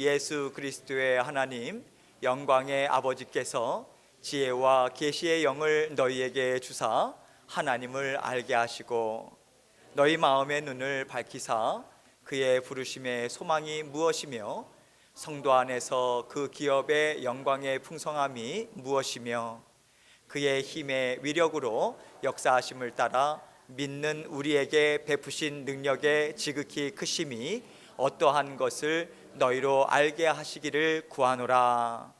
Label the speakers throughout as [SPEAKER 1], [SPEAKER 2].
[SPEAKER 1] 예수 그리스도의 하나님 영광의 아버지께서 지혜와 계시의 영을 너희에게 주사 하나님을 알게 하시고 너희 마음의 눈을 밝히사 그의 부르심의 소망이 무엇이며 성도 안에서 그 기업의 영광의 풍성함이 무엇이며 그의 힘의 위력으로 역사하심을 따라 믿는 우리에게 베푸신 능력의 지극히 크심이 어떠한 것을 너희로 알게 하시기를 구하노라.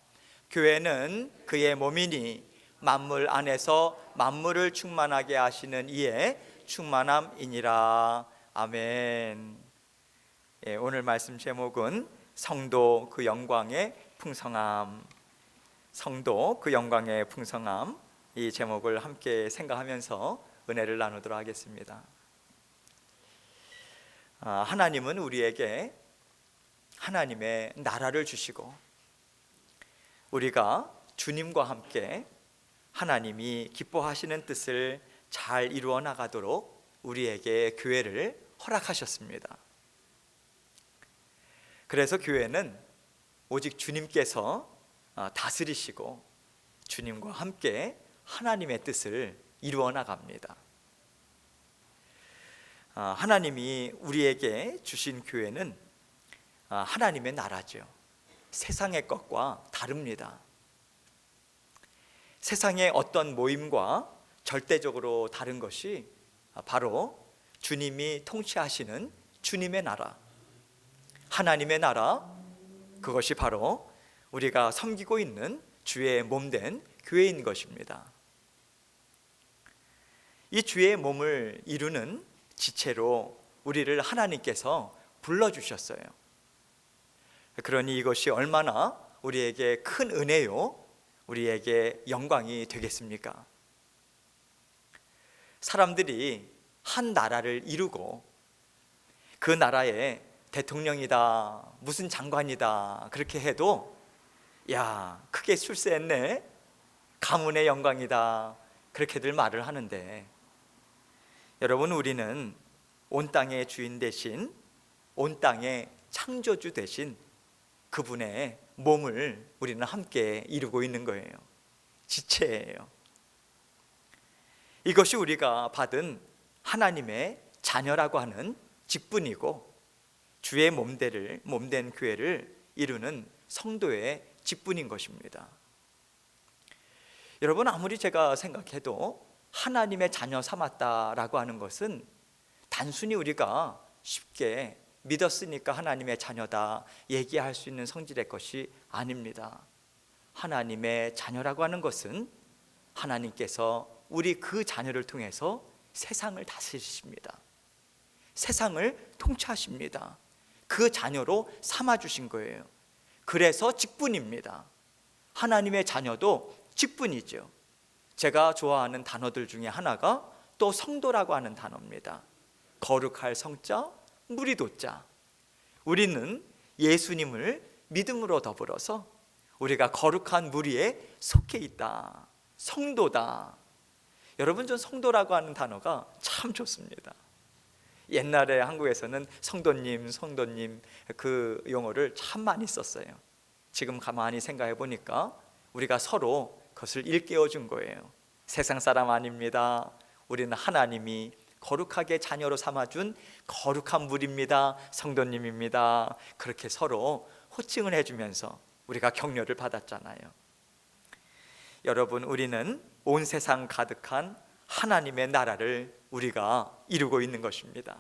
[SPEAKER 1] 교회는 그의 몸이니 만물 안에서 만물을 충만하게 하시는 이의 충만함이니라. 아멘. 오늘 말씀 제목은 성도 그 영광의 풍성함. 성도 그 영광의 풍성함, 이 제목을 함께 생각하면서 은혜를 나누도록 하겠습니다. 하나님은 우리에게 하나님의 나라를 주시고 우리가 주님과 함께 하나님이 기뻐하시는 뜻을 잘 이루어 나가도록 우리에게 교회를 허락하셨습니다. 그래서 교회는 오직 주님께서 다스리시고 주님과 함께 하나님의 뜻을 이루어 나갑니다. 하나님이 우리에게 주신 교회는 하나님의 나라죠. 세상의 것과 다릅니다. 세상의 어떤 모임과 절대적으로 다른 것이 바로 주님이 통치하시는 주님의 나라, 하나님의 나라, 그것이 바로 우리가 섬기고 있는 주의 몸된 교회인 것입니다. 이 주의 몸을 이루는 지체로 우리를 하나님께서 불러주셨어요. 그러니 이것이 얼마나 우리에게 큰 은혜요, 우리에게 영광이 되겠습니까? 사람들이 한 나라를 이루고 그 나라의 대통령이다, 무슨 장관이다 그렇게 해도 야, 크게 출세했네, 가문의 영광이다 그렇게들 말을 하는데, 여러분, 우리는 온 땅의 주인 대신 온 땅의 창조주 대신 그분의 몸을 우리는 함께 이루고 있는 거예요. 지체예요. 이것이 우리가 받은 하나님의 자녀라고 하는 직분이고 주의 몸된 교회를 이루는 성도의 직분인 것입니다. 여러분, 아무리 제가 생각해도 하나님의 자녀 삼았다라고 하는 것은 단순히 우리가 쉽게 믿었으니까 하나님의 자녀다 얘기할 수 있는 성질의 것이 아닙니다. 하나님의 자녀라고 하는 것은 하나님께서 우리 그 자녀를 통해서 세상을 다스리십니다. 세상을 통치하십니다. 그 자녀로 삼아주신 거예요. 그래서 직분입니다. 하나님의 자녀도 직분이죠. 제가 좋아하는 단어들 중에 하나가 또 성도라고 하는 단어입니다. 거룩할 성자, 무리도자. 우리는 예수님을 믿음으로 더불어서 우리가 거룩한 무리에 속해 있다, 성도다. 여러분, 전 성도라고 하는 단어가 참 좋습니다. 옛날에 한국에서는 성도님 그 용어를 참 많이 썼어요. 지금 가만히 생각해 보니까 우리가 서로 그것을 일깨워 준 거예요. 세상 사람 아닙니다. 우리는 하나님이 거룩하게 자녀로 삼아준 거룩한 무리입니다. 성도님입니다. 그렇게 서로 호칭을 해주면서 우리가 격려를 받았잖아요. 여러분, 우리는 온 세상 가득한 하나님의 나라를 우리가 이루고 있는 것입니다.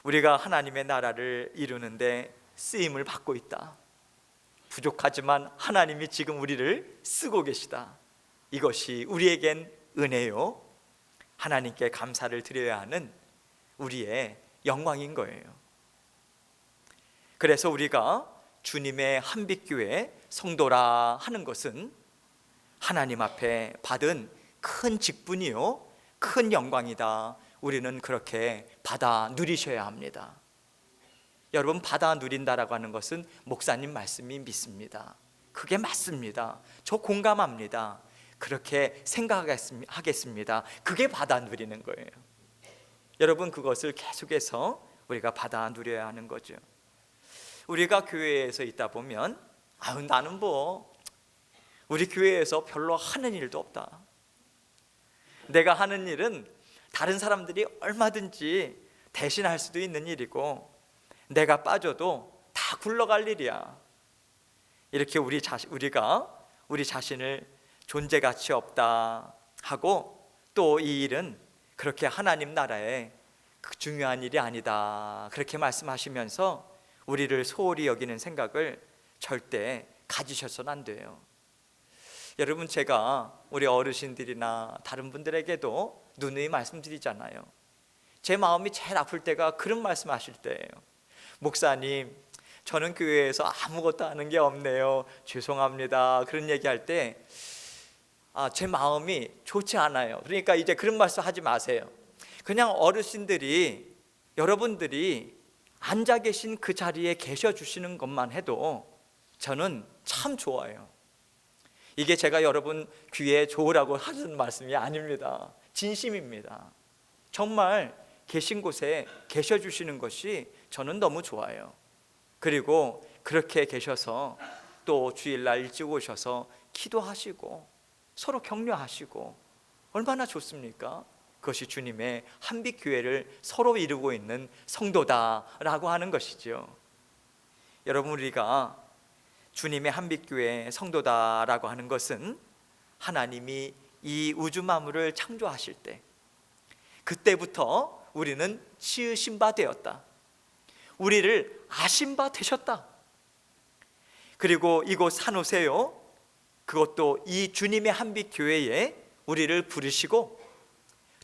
[SPEAKER 1] 우리가 하나님의 나라를 이루는데 쓰임을 받고 있다. 부족하지만 하나님이 지금 우리를 쓰고 계시다. 이것이 우리에겐 은혜요, 하나님께 감사를 드려야 하는 우리의 영광인 거예요. 그래서 우리가 주님의 한빛교회 성도라 하는 것은 하나님 앞에 받은 큰 직분이요, 큰 영광이다. 우리는 그렇게 받아 누리셔야 합니다. 여러분, 받아 누린다라고 하는 것은 목사님 말씀이 믿습니다. 그게 맞습니다. 저 공감합니다. 그렇게 생각하겠습니다. 그게 받아 누리는 거예요. 여러분, 그것을 계속해서 우리가 받아 누려야 하는 거죠. 우리가 교회에서 있다 보면 나는 우리 교회에서 별로 하는 일도 없다. 내가 하는 일은 다른 사람들이 얼마든지 대신할 수도 있는 일이고 내가 빠져도 다 굴러갈 일이야. 이렇게 우리가 우리 자신을 존재 가치 없다 하고, 또 이 일은 그렇게 하나님 나라에 중요한 일이 아니다 그렇게 말씀하시면서 우리를 소홀히 여기는 생각을 절대 가지셔서는 안 돼요. 여러분, 제가 우리 어르신들이나 다른 분들에게도 누누이 말씀드리잖아요. 제 마음이 제일 아플 때가 그런 말씀하실 때예요. 목사님, 저는 교회에서 아무것도 하는 게 없네요, 죄송합니다, 그런 얘기할 때 제 마음이 좋지 않아요. 그러니까 이제 그런 말씀 하지 마세요. 그냥 어르신들이, 여러분들이 앉아 계신 그 자리에 계셔 주시는 것만 해도 저는 참 좋아요. 이게 제가 여러분 귀에 좋으라고 하는 말씀이 아닙니다. 진심입니다. 정말 계신 곳에 계셔 주시는 것이 저는 너무 좋아요. 그리고 그렇게 계셔서 또 주일날 일찍 오셔서 기도하시고 서로 격려하시고 얼마나 좋습니까? 그것이 주님의 한빛교회를 서로 이루고 있는 성도다라고 하는 것이죠. 여러분, 우리가 주님의 한빛교회 성도다라고 하는 것은 하나님이 이 우주 만물을 창조하실 때 그때부터 우리는 지으신 바 되었다. 우리를 아신 바 되셨다. 그리고 이곳 산오세요, 그것도 이 주님의 한빛교회에 우리를 부르시고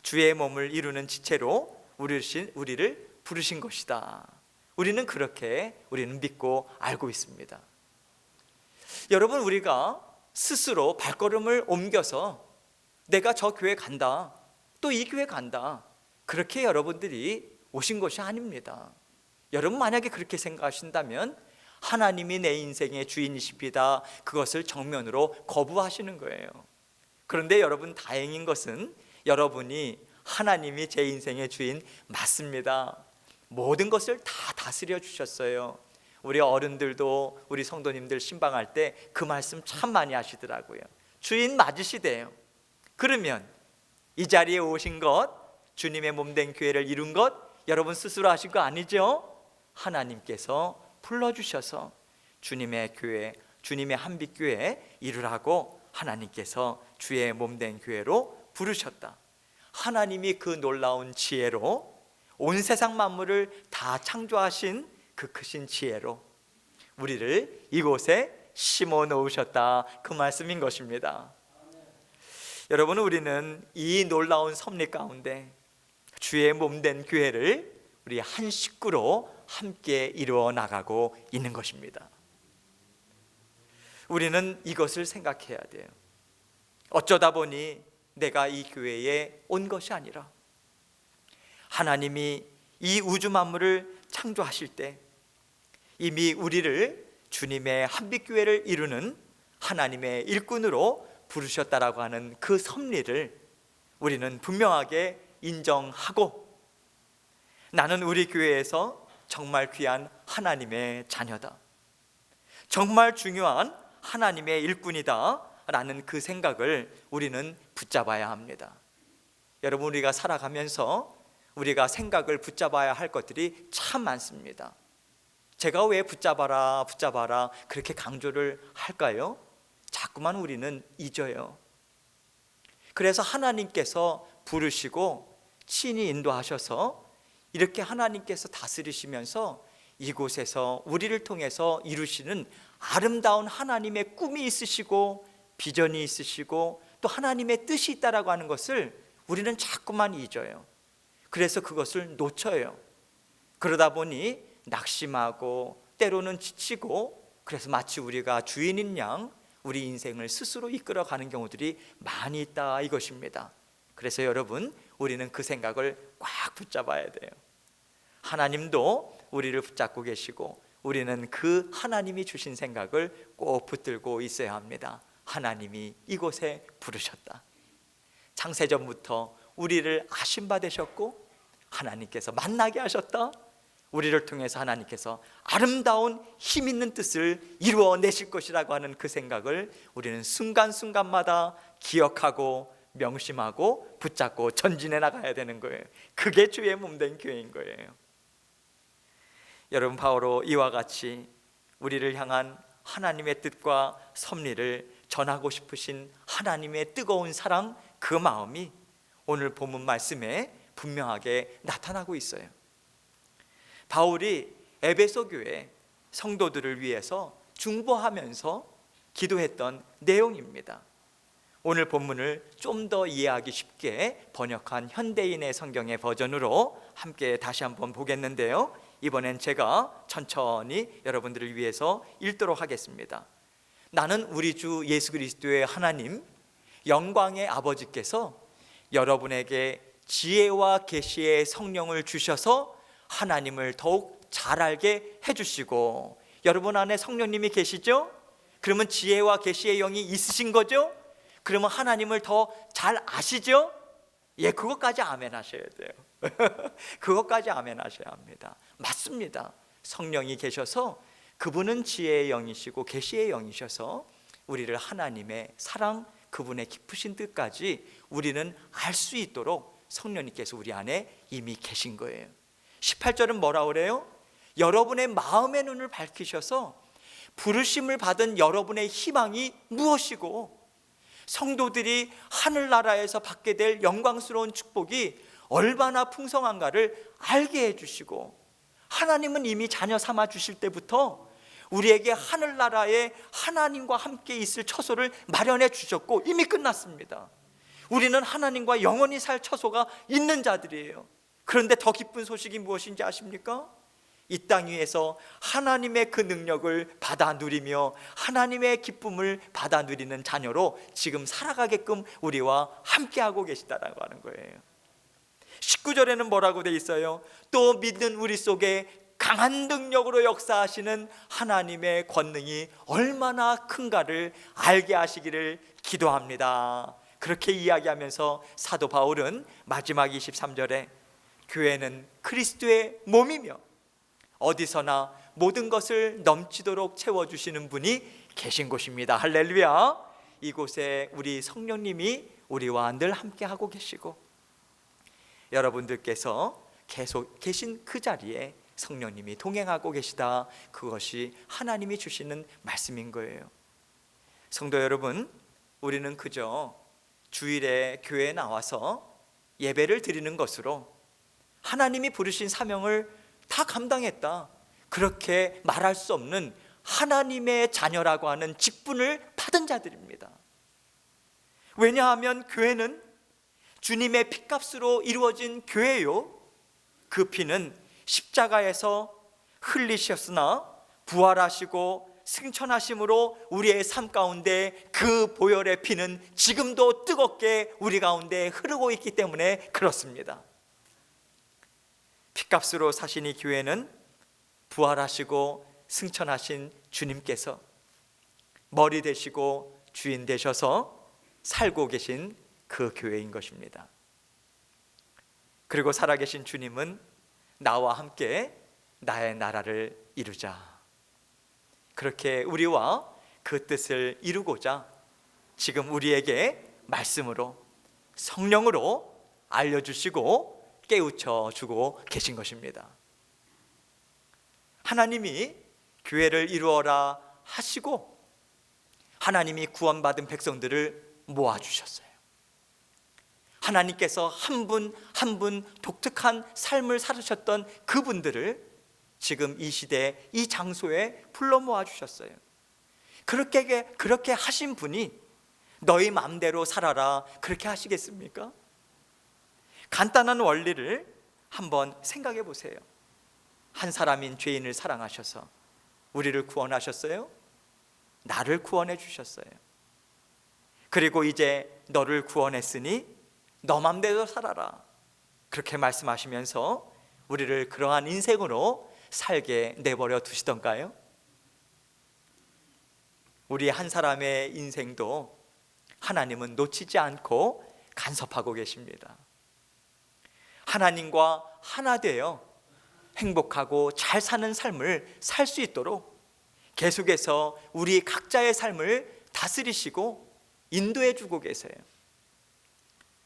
[SPEAKER 1] 주의 몸을 이루는 지체로 우리를 부르신 것이다. 우리는 그렇게 믿고 알고 있습니다. 여러분, 우리가 스스로 발걸음을 옮겨서 내가 저 교회 간다, 또 이 교회 간다, 그렇게 여러분들이 오신 것이 아닙니다. 여러분, 만약에 그렇게 생각하신다면 하나님이 내 인생의 주인이십니다, 그것을 정면으로 거부하시는 거예요. 그런데 여러분, 다행인 것은 여러분이 하나님이 제 인생의 주인 맞습니다. 모든 것을 다 다스려 주셨어요. 우리 어른들도 우리 성도님들 신방할 때 그 말씀 참 많이 하시더라고요. 주인 맞으시대요. 그러면 이 자리에 오신 것, 주님의 몸된 교회를 이룬 것 여러분 스스로 하신 거 아니죠? 하나님께서 불러주셔서 주님의 교회, 주님의 한빛교회 이루라고 하나님께서 주의 몸된 교회로 부르셨다. 하나님이 그 놀라운 지혜로 온 세상 만물을 다 창조하신 그 크신 지혜로 우리를 이곳에 심어 놓으셨다, 그 말씀인 것입니다. 여러분, 우리는 이 놀라운 섭리 가운데 주의 몸된 교회를 우리 한 식구로 함께 이루어 나가고 있는 것입니다. 우리는 이것을 생각해야 돼요. 어쩌다 보니 내가 이 교회에 온 것이 아니라 하나님이 이 우주 만물을 창조하실 때 이미 우리를 주님의 한빛교회를 이루는 하나님의 일꾼으로 부르셨다라고 하는 그 섭리를 우리는 분명하게 인정하고, 나는 우리 교회에서 정말 귀한 하나님의 자녀다, 정말 중요한 하나님의 일꾼이다 라는 그 생각을 우리는 붙잡아야 합니다. 여러분, 우리가 살아가면서 우리가 생각을 붙잡아야 할 것들이 참 많습니다. 제가 왜 붙잡아라 그렇게 강조를 할까요? 자꾸만 우리는 잊어요. 그래서 하나님께서 부르시고 친히 인도하셔서 이렇게 하나님께서 다스리시면서 이곳에서 우리를 통해서 이루시는 아름다운 하나님의 꿈이 있으시고 비전이 있으시고 또 하나님의 뜻이 있다라고 하는 것을 우리는 자꾸만 잊어요. 그래서 그것을 놓쳐요. 그러다 보니 낙심하고 때로는 지치고, 그래서 마치 우리가 주인인 양 우리 인생을 스스로 이끌어가는 경우들이 많이 있다, 이것입니다. 그래서 여러분, 우리는 그 생각을 꽉 붙잡아야 돼요. 하나님도 우리를 붙잡고 계시고 우리는 그 하나님이 주신 생각을 꼭 붙들고 있어야 합니다. 하나님이 이곳에 부르셨다. 창세전부터 우리를 아신 바 되셨고 하나님께서 만나게 하셨다. 우리를 통해서 하나님께서 아름다운 힘 있는 뜻을 이루어내실 것이라고 하는 그 생각을 우리는 순간순간마다 기억하고 명심하고 붙잡고 전진해 나가야 되는 거예요. 그게 주의 몸된 교회인 거예요. 여러분, 바로 이와 같이 우리를 향한 하나님의 뜻과 섭리를 전하고 싶으신 하나님의 뜨거운 사랑, 그 마음이 오늘 본문 말씀에 분명하게 나타나고 있어요. 바울이 에베소 교회 성도들을 위해서 중보하면서 기도했던 내용입니다. 오늘 본문을 좀 더 이해하기 쉽게 번역한 현대인의 성경의 버전으로 함께 다시 한번 보겠는데요, 이번엔 제가 천천히 여러분들을 위해서 읽도록 하겠습니다. 나는 우리 주 예수 그리스도의 하나님 영광의 아버지께서 여러분에게 지혜와 계시의 성령을 주셔서 하나님을 더욱 잘 알게 해주시고, 여러분 안에 성령님이 계시죠? 그러면 지혜와 계시의 영이 있으신 거죠? 그러면 하나님을 더 잘 아시죠? 예, 그것까지 아멘 하셔야 돼요. 그것까지 아멘 하셔야 합니다. 맞습니다. 성령이 계셔서 그분은 지혜의 영이시고 계시의 영이셔서 우리를 하나님의 사랑, 그분의 깊으신 뜻까지 우리는 알 수 있도록 성령님께서 우리 안에 이미 계신 거예요. 18절은 뭐라 그래요? 여러분의 마음의 눈을 밝히셔서 부르심을 받은 여러분의 희망이 무엇이고 성도들이 하늘나라에서 받게 될 영광스러운 축복이 얼마나 풍성한가를 알게 해주시고, 하나님은 이미 자녀 삼아 주실 때부터 우리에게 하늘나라에 하나님과 함께 있을 처소를 마련해 주셨고 이미 끝났습니다. 우리는 하나님과 영원히 살 처소가 있는 자들이에요. 그런데 더 기쁜 소식이 무엇인지 아십니까? 이 땅 위에서 하나님의 그 능력을 받아 누리며 하나님의 기쁨을 받아 누리는 자녀로 지금 살아가게끔 우리와 함께하고 계시다라고 하는 거예요. 19절에는 뭐라고 돼 있어요? 또 믿는 우리 속에 강한 능력으로 역사하시는 하나님의 권능이 얼마나 큰가를 알게 하시기를 기도합니다. 그렇게 이야기하면서 사도 바울은 마지막 23절에 교회는 그리스도의 몸이며 어디서나 모든 것을 넘치도록 채워주시는 분이 계신 곳입니다. 할렐루야. 이곳에 우리 성령님이 우리와 늘 함께하고 계시고 여러분들께서 계속 계신 그 자리에 성령님이 동행하고 계시다. 그것이 하나님이 주시는 말씀인 거예요. 성도 여러분, 우리는 그저 주일에 교회에 나와서 예배를 드리는 것으로 하나님이 부르신 사명을 다 감당했다, 그렇게 말할 수 없는 하나님의 자녀라고 하는 직분을 받은 자들입니다. 왜냐하면 교회는 주님의 피값으로 이루어진 교회요, 그 피는 십자가에서 흘리셨으나 부활하시고 승천하심으로 우리의 삶 가운데 그 보혈의 피는 지금도 뜨겁게 우리 가운데 흐르고 있기 때문에 그렇습니다. 피값으로 사신 이 교회는 부활하시고 승천하신 주님께서 머리 되시고 주인 되셔서 살고 계신 그 교회인 것입니다. 그리고 살아계신 주님은 나와 함께 나의 나라를 이루자, 그렇게 우리와 그 뜻을 이루고자 지금 우리에게 말씀으로 성령으로 알려주시고 깨우쳐 주고 계신 것입니다. 하나님이 교회를 이루어라 하시고 하나님이 구원받은 백성들을 모아주셨어요. 하나님께서 한 분 한 분 독특한 삶을 살으셨던 그분들을 지금 이 시대 이 장소에 불러 모아주셨어요. 그렇게 하신 분이 너희 마음대로 살아라 그렇게 하시겠습니까? 간단한 원리를 한번 생각해 보세요. 한 사람인 죄인을 사랑하셔서 우리를 구원하셨어요. 나를 구원해 주셨어요. 그리고 이제 너를 구원했으니 너 맘대로 살아라 그렇게 말씀하시면서 우리를 그러한 인생으로 살게 내버려 두시던가요? 우리 한 사람의 인생도 하나님은 놓치지 않고 간섭하고 계십니다. 하나님과 하나 되어 행복하고 잘 사는 삶을 살 수 있도록 계속해서 우리 각자의 삶을 다스리시고 인도해 주고 계세요.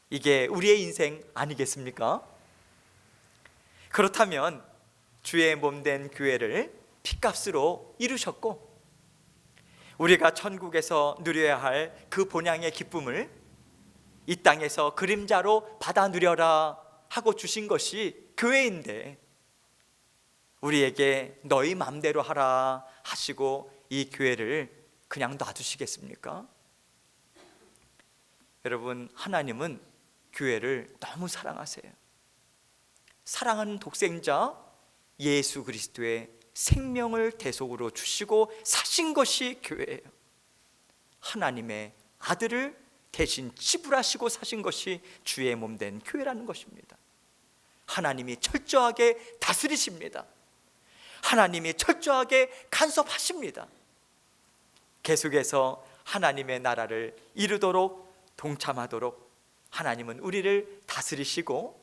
[SPEAKER 1] 이게 우리의 인생 아니겠습니까? 그렇다면 주의 몸된 교회를 핏값으로 이루셨고 우리가 천국에서 누려야 할 그 본향의 기쁨을 이 땅에서 그림자로 받아 누려라 하고 주신 것이 교회인데 우리에게 너희 맘대로 하라 하시고 이 교회를 그냥 놔두시겠습니까? 여러분, 하나님은 교회를 너무 사랑하세요. 사랑하는 독생자 예수 그리스도의 생명을 대속으로 주시고 사신 것이 교회예요. 하나님의 아들을 대신 지불하시고 사신 것이 주의 몸된 교회라는 것입니다. 하나님이 철저하게 다스리십니다. 하나님이 철저하게 간섭하십니다. 계속해서 하나님의 나라를 이루도록 동참하도록 하나님은 우리를 다스리시고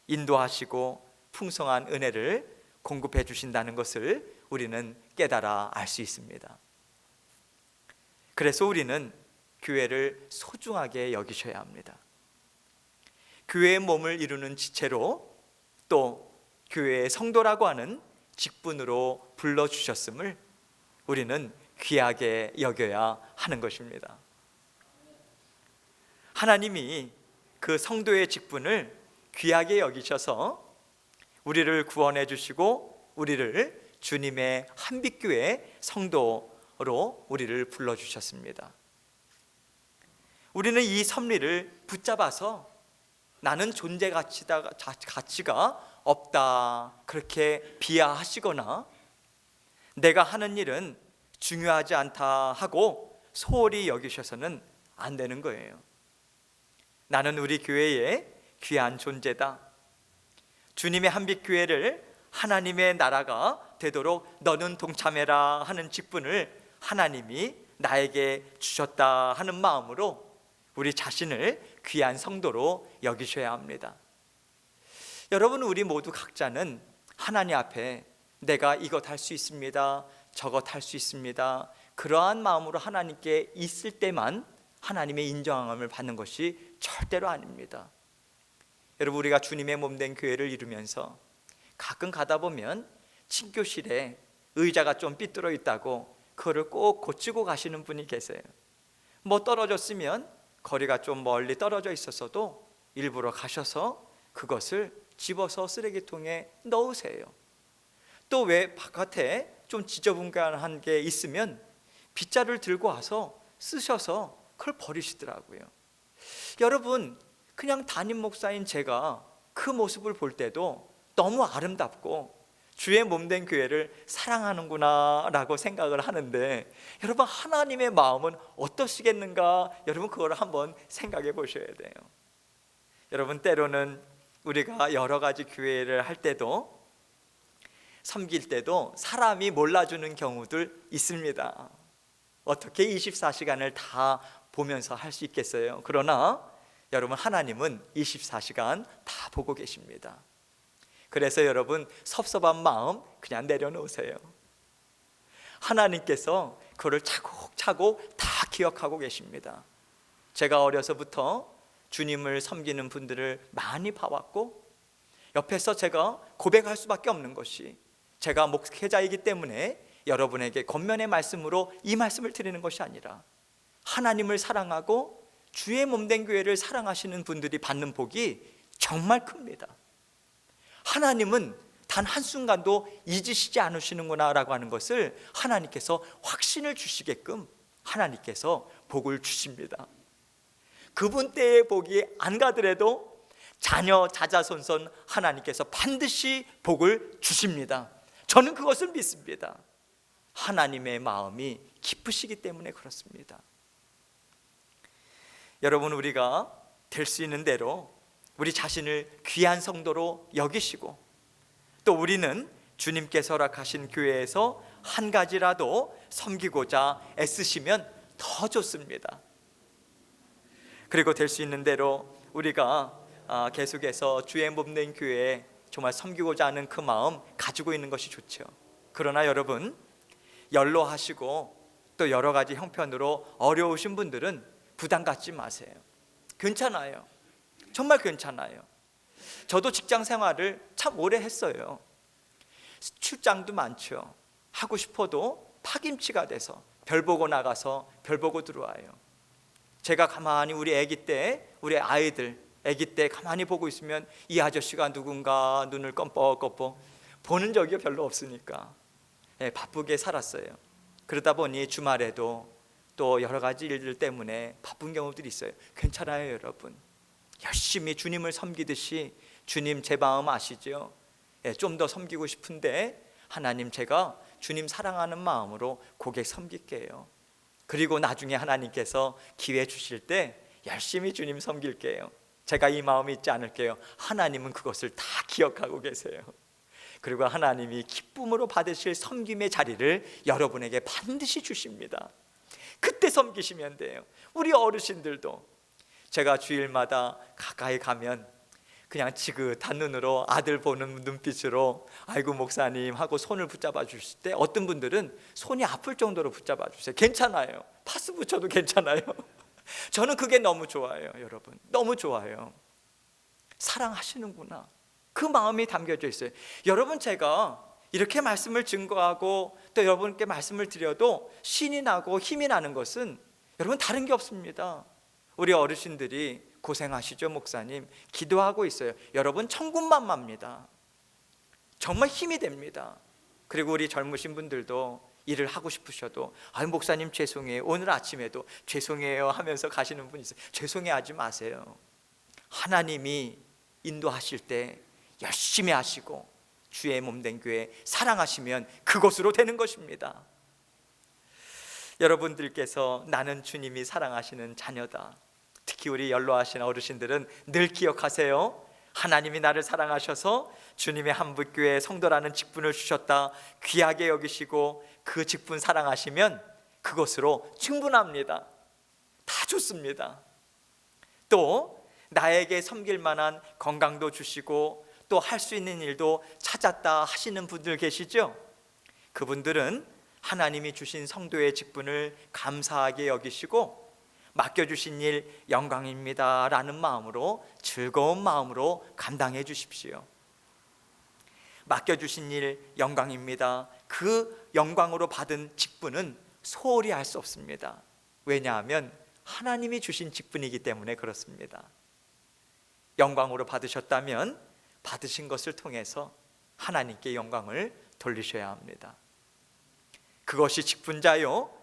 [SPEAKER 1] 인도하시고 풍성한 은혜를 공급해 주신다는 것을 우리는 깨달아 알 수 있습니다. 그래서 우리는 교회를 소중하게 여기셔야 합니다. 교회의 몸을 이루는 지체로 또 교회의 성도라고 하는 직분으로 불러주셨음을 우리는 귀하게 여겨야 하는 것입니다. 하나님이 그 성도의 직분을 귀하게 여기셔서 우리를 구원해 주시고 우리를 주님의 한빛교회 성도로 우리를 불러주셨습니다. 우리는 이 섭리를 붙잡아서 나는 존재 가치가 없다 그렇게 비하하시거나 내가 하는 일은 중요하지 않다 하고 소홀히 여기셔서는 안 되는 거예요. 나는 우리 교회의 귀한 존재다. 주님의 한빛교회를 하나님의 나라가 되도록 너는 동참해라 하는 직분을 하나님이 나에게 주셨다 하는 마음으로 우리 자신을 귀한 성도로 여기셔야 합니다. 여러분, 우리 모두 각자는 하나님 앞에 내가 이것 할 수 있습니다, 저것 할 수 있습니다, 그러한 마음으로 하나님께 있을 때만 하나님의 인정함을 받는 것이 절대로 아닙니다. 여러분, 우리가 주님의 몸된 교회를 이루면서 가끔 가다 보면 친교실에 의자가 좀 삐뚤어 있다고 그거를 꼭 고치고 가시는 분이 계세요. 뭐 떨어졌으면 거리가 좀 멀리 떨어져 있었어도 일부러 가셔서 그것을 집어서 쓰레기통에 넣으세요. 또 왜 바깥에 좀 지저분한 게 있으면 빗자루를 들고 와서 쓰셔서 그걸 버리시더라고요. 여러분, 그냥 담임 목사인 제가 그 모습을 볼 때도 너무 아름답고 주의 몸된 교회를 사랑하는구나 라고 생각을 하는데 여러분, 하나님의 마음은 어떠시겠는가? 여러분, 그걸 한번 생각해 보셔야 돼요. 여러분, 때로는 우리가 여러 가지 교회를 할 때도 섬길 때도 사람이 몰라주는 경우들 있습니다. 어떻게 24시간을 다 보면서 할 수 있겠어요? 그러나 여러분, 하나님은 24시간 다 보고 계십니다. 그래서 여러분, 섭섭한 마음 그냥 내려놓으세요. 하나님께서 그걸 차곡차곡 다 기억하고 계십니다. 제가 어려서부터 주님을 섬기는 분들을 많이 봐왔고 옆에서 제가 고백할 수밖에 없는 것이 제가 목회자이기 때문에 여러분에게 겉면의 말씀으로 이 말씀을 드리는 것이 아니라 하나님을 사랑하고 주의 몸된 교회를 사랑하시는 분들이 받는 복이 정말 큽니다. 하나님은 단 한순간도 잊으시지 않으시는구나 라고 하는 것을 하나님께서 확신을 주시게끔 하나님께서 복을 주십니다. 그분 때의 복이 안 가더라도 자녀 자자손손 하나님께서 반드시 복을 주십니다. 저는 그것을 믿습니다. 하나님의 마음이 깊으시기 때문에 그렇습니다. 여러분, 우리가 될 수 있는 대로 우리 자신을 귀한 성도로 여기시고 또 우리는 주님께서 허락하신 교회에서 한 가지라도 섬기고자 애쓰시면 더 좋습니다. 그리고 될 수 있는 대로 우리가 계속해서 주의 몸된 교회에 정말 섬기고자 하는 그 마음 가지고 있는 것이 좋죠. 그러나 여러분, 연로하시고 또 여러 가지 형편으로 어려우신 분들은 부담 갖지 마세요. 괜찮아요. 정말 괜찮아요. 저도 직장 생활을 참 오래 했어요. 출장도 많죠. 하고 싶어도 파김치가 돼서 별 보고 나가서 별 보고 들어와요. 제가 가만히 우리 아기 때, 우리 아이들 아기 때 가만히 보고 있으면 이 아저씨가 누군가 눈을 껌뻑껌뻑 보는 적이 별로 없으니까 바쁘게 살았어요. 그러다 보니 주말에도 또 여러 가지 일들 때문에 바쁜 경우들이 있어요. 괜찮아요, 여러분. 열심히 주님을 섬기듯이 주님 제 마음 아시죠? 좀 더 섬기고 싶은데 하나님, 제가 주님 사랑하는 마음으로 고개 섬길게요. 그리고 나중에 하나님께서 기회 주실 때 열심히 주님 섬길게요. 제가 이 마음이 있지 않을게요. 하나님은 그것을 다 기억하고 계세요. 그리고 하나님이 기쁨으로 받으실 섬김의 자리를 여러분에게 반드시 주십니다. 그때 섬기시면 돼요. 우리 어르신들도 제가 주일마다 가까이 가면 그냥 지긋한 눈으로 아들 보는 눈빛으로 아이고 목사님 하고 손을 붙잡아 주실 때 어떤 분들은 손이 아플 정도로 붙잡아 주세요. 괜찮아요. 파스 붙여도 괜찮아요. 저는 그게 너무 좋아요. 여러분, 너무 좋아요. 사랑하시는구나, 그 마음이 담겨져 있어요. 여러분, 제가 이렇게 말씀을 증거하고 또 여러분께 말씀을 드려도 신이 나고 힘이 나는 것은 여러분 다른 게 없습니다. 우리 어르신들이 고생하시죠, 목사님. 기도하고 있어요. 여러분, 천군만마입니다. 정말 힘이 됩니다. 그리고 우리 젊으신 분들도 일을 하고 싶으셔도 아유 목사님 죄송해요, 오늘 아침에도 죄송해요 하면서 가시는 분이 있어요. 죄송해하지 마세요. 하나님이 인도하실 때 열심히 하시고 주의 몸된 교회 사랑하시면 그것으로 되는 것입니다. 여러분들께서 나는 주님이 사랑하시는 자녀다. 특히 우리 연로하신 어르신들은 늘 기억하세요. 하나님이 나를 사랑하셔서 주님의 한빛교회 성도라는 직분을 주셨다. 귀하게 여기시고 그 직분 사랑하시면 그것으로 충분합니다. 다 좋습니다. 또 나에게 섬길 만한 건강도 주시고 또 할 수 있는 일도 찾았다 하시는 분들 계시죠? 그분들은 하나님이 주신 성도의 직분을 감사하게 여기시고 맡겨주신 일 영광입니다 라는 마음으로, 즐거운 마음으로 감당해 주십시오. 맡겨주신 일 영광입니다. 그 영광으로 받은 직분은 소홀히 할 수 없습니다. 왜냐하면 하나님이 주신 직분이기 때문에 그렇습니다. 영광으로 받으셨다면 받으신 것을 통해서 하나님께 영광을 돌리셔야 합니다. 그것이 직분자요,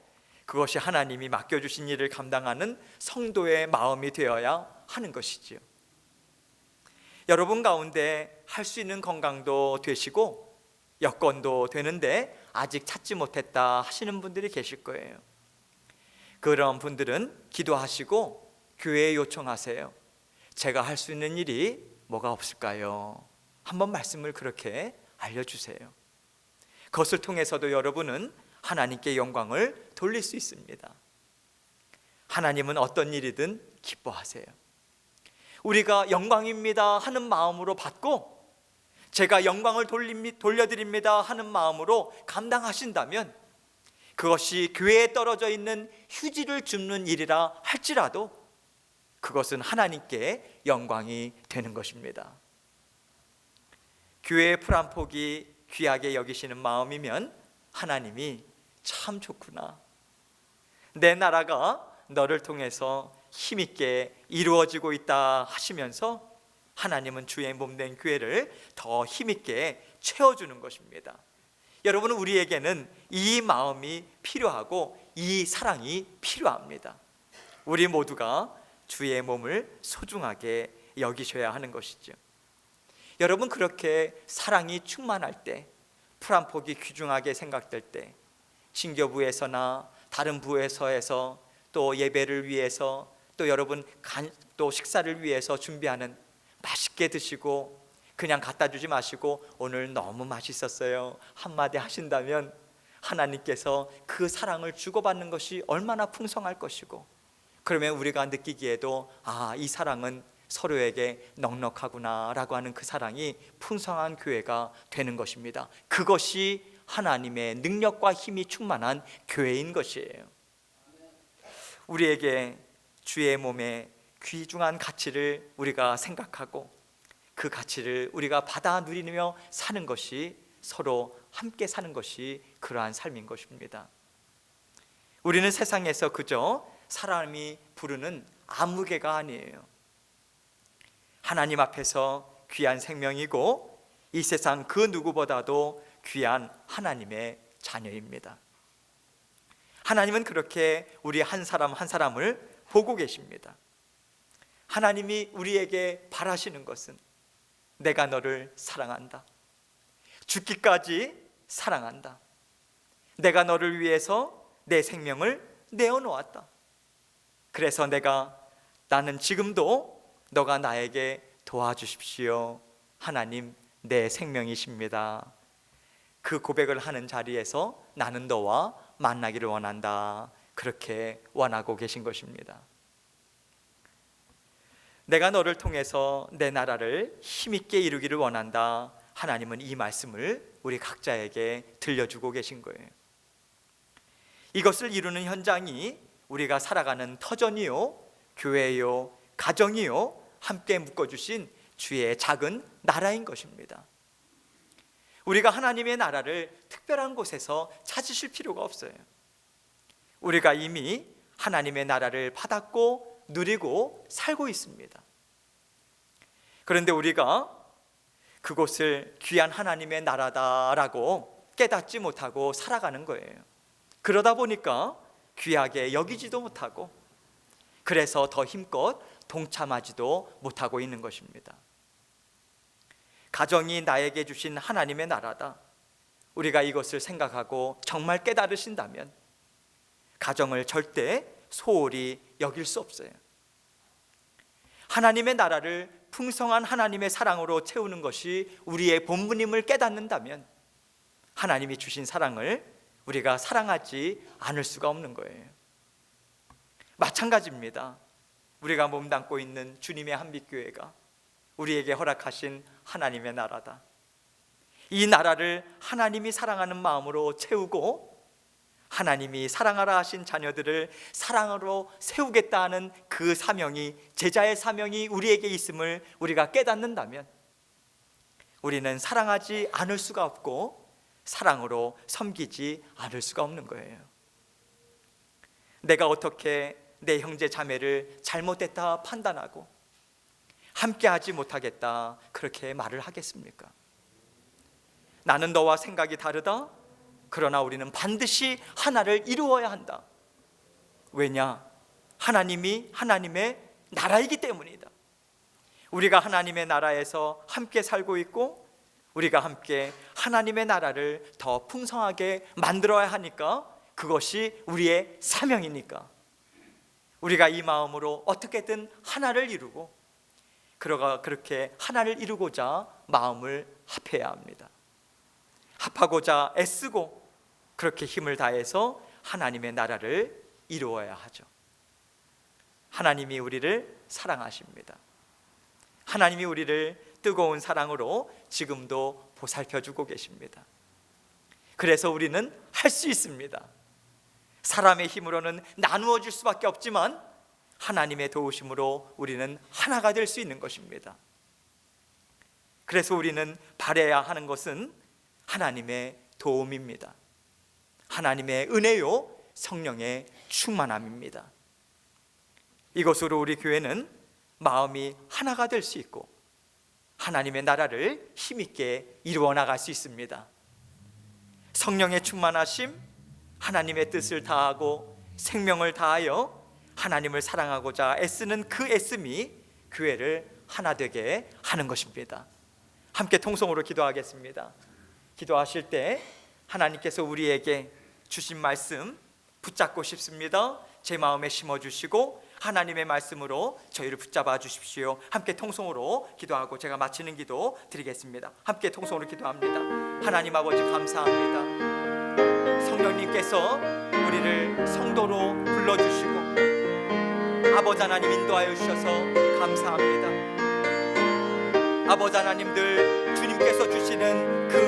[SPEAKER 1] 그것이 하나님이 맡겨주신 일을 감당하는 성도의 마음이 되어야 하는 것이지요. 여러분 가운데 할 수 있는 건강도 되시고 여건도 되는데 아직 찾지 못했다 하시는 분들이 계실 거예요. 그런 분들은 기도하시고 교회에 요청하세요. 제가 할 수 있는 일이 뭐가 없을까요? 한번 말씀을 그렇게 알려주세요. 그것을 통해서도 여러분은 하나님께 영광을 돌릴 수 있습니다. 하나님은 어떤 일이든 기뻐하세요. 우리가 영광입니다 하는 마음으로 받고 제가 영광을 돌려드립니다 하는 마음으로 감당하신다면 그것이 교회에 떨어져 있는 휴지를 줍는 일이라 할지라도 그것은 하나님께 영광이 되는 것입니다. 교회의 풀 한 폭이 귀하게 여기시는 마음이면 하나님이 참 좋구나, 내 나라가 너를 통해서 힘있게 이루어지고 있다 하시면서 하나님은 주의 몸된 교회를 더 힘있게 채워주는 것입니다. 여러분, 우리에게는 이 마음이 필요하고 이 사랑이 필요합니다. 우리 모두가 주의 몸을 소중하게 여기셔야 하는 것이죠. 여러분, 그렇게 사랑이 충만할 때, 풀 한 폭이 귀중하게 생각될 때 신교부에서나 다른 부에서에서 또 예배를 위해서 또 여러분 또 식사를 위해서 준비하는, 맛있게 드시고 그냥 갖다 주지 마시고 오늘 너무 맛있었어요 한마디 하신다면 하나님께서 그 사랑을 주고받는 것이 얼마나 풍성할 것이고, 그러면 우리가 느끼기에도 이 사랑은 서로에게 넉넉하구나라고 하는 그 사랑이 풍성한 교회가 되는 것입니다. 그것이 하나님의 능력과 힘이 충만한 교회인 것이에요. 우리에게 주의 몸의 귀중한 가치를 우리가 생각하고 그 가치를 우리가 받아 누리며 사는 것이, 서로 함께 사는 것이 그러한 삶인 것입니다. 우리는 세상에서 그저 사람이 부르는 아무개가 아니에요. 하나님 앞에서 귀한 생명이고 이 세상 그 누구보다도 귀한 하나님의 자녀입니다. 하나님은 그렇게 우리 한 사람 한 사람을 보고 계십니다. 하나님이 우리에게 바라시는 것은 내가 너를 사랑한다, 죽기까지 사랑한다, 내가 너를 위해서 내 생명을 내어놓았다, 그래서 나는 지금도 너가 나에게 도와주십시오, 하나님 내 생명이십니다. 그 고백을 하는 자리에서 나는 너와 만나기를 원한다, 그렇게 원하고 계신 것입니다. 내가 너를 통해서 내 나라를 힘있게 이루기를 원한다, 하나님은 이 말씀을 우리 각자에게 들려주고 계신 거예요. 이것을 이루는 현장이 우리가 살아가는 터전이요, 교회요, 가정이요, 함께 묶어주신 주의 작은 나라인 것입니다. 우리가 하나님의 나라를 특별한 곳에서 찾으실 필요가 없어요. 우리가 이미 하나님의 나라를 받았고 누리고 살고 있습니다. 그런데 우리가 그곳을 귀한 하나님의 나라다라고 깨닫지 못하고 살아가는 거예요. 그러다 보니까 귀하게 여기지도 못하고, 그래서 더 힘껏 동참하지도 못하고 있는 것입니다. 가정이 나에게 주신 하나님의 나라다, 우리가 이것을 생각하고 정말 깨달으신다면 가정을 절대 소홀히 여길 수 없어요. 하나님의 나라를 풍성한 하나님의 사랑으로 채우는 것이 우리의 본분임을 깨닫는다면 하나님이 주신 사랑을 우리가 사랑하지 않을 수가 없는 거예요. 마찬가지입니다. 우리가 몸담고 있는 주님의 한빛교회가 우리에게 허락하신 하나님의 나라다. 이 나라를 하나님이 사랑하는 마음으로 채우고 하나님이 사랑하라 하신 자녀들을 사랑으로 세우겠다 하는 그 사명이, 제자의 사명이 우리에게 있음을 우리가 깨닫는다면 우리는 사랑하지 않을 수가 없고 사랑으로 섬기지 않을 수가 없는 거예요. 내가 어떻게 내 형제 자매를 잘못됐다 판단하고 함께하지 못하겠다 그렇게 말을 하겠습니까? 나는 너와 생각이 다르다, 그러나 우리는 반드시 하나를 이루어야 한다. 왜냐? 하나님이 하나님의 나라이기 때문이다. 우리가 하나님의 나라에서 함께 살고 있고 우리가 함께 하나님의 나라를 더 풍성하게 만들어야 하니까, 그것이 우리의 사명이니까 우리가 이 마음으로 어떻게든 하나를 이루고 그렇게 하나를 이루고자 마음을 합해야 합니다. 합하고자 애쓰고 그렇게 힘을 다해서 하나님의 나라를 이루어야 하죠. 하나님이 우리를 사랑하십니다. 하나님이 우리를 뜨거운 사랑으로 지금도 보살펴주고 계십니다. 그래서 우리는 할 수 있습니다. 사람의 힘으로는 나누어 줄 수밖에 없지만 하나님의 도우심으로 우리는 하나가 될 수 있는 것입니다. 그래서 우리는 바라야 하는 것은 하나님의 도움입니다. 하나님의 은혜요, 성령의 충만함입니다. 이것으로 우리 교회는 마음이 하나가 될 수 있고 하나님의 나라를 힘있게 이루어 나갈 수 있습니다. 성령의 충만하심, 하나님의 뜻을 다하고 생명을 다하여 하나님을 사랑하고자 애쓰는 그 애씀이 교회를 하나 되게 하는 것입니다. 함께 통성으로 기도하겠습니다. 기도하실 때 하나님께서 우리에게 주신 말씀 붙잡고 싶습니다. 제 마음에 심어주시고 하나님의 말씀으로 저희를 붙잡아 주십시오. 함께 통성으로 기도하고 제가 마치는 기도 드리겠습니다. 함께 통성으로 기도합니다. 하나님 아버지 감사합니다. 성령님께서 우리를 성도로 불러주시고 아버지 하나님 인도하여 주셔서 감사합니다. 아버지 하나님들, 주님께서 주시는 그